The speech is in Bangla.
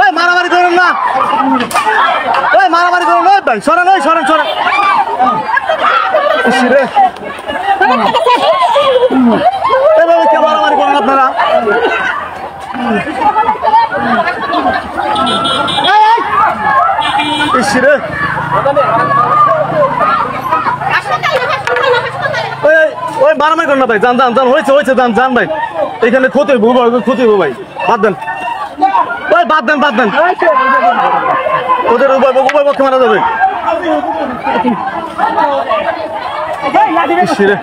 ওই মারামারি করেন না, ওই মারামারি করেন ওই ভাই, সরেন ওই সরেন সরেন। এভাবে কে মারামারি করেন আপনারা? ইসরে ওই মারামারি করেন না ভাই, যান যান যান, হয়েছে হয়েছে, যান যান ভাই, এখানে ক্ষতি হইব, ক্ষতি হইব ভাই, বাদ দেন ওই, বাদ দেন বাদ দেন, ওদের উভয় পক্ষে মারা যাবে। ইসরে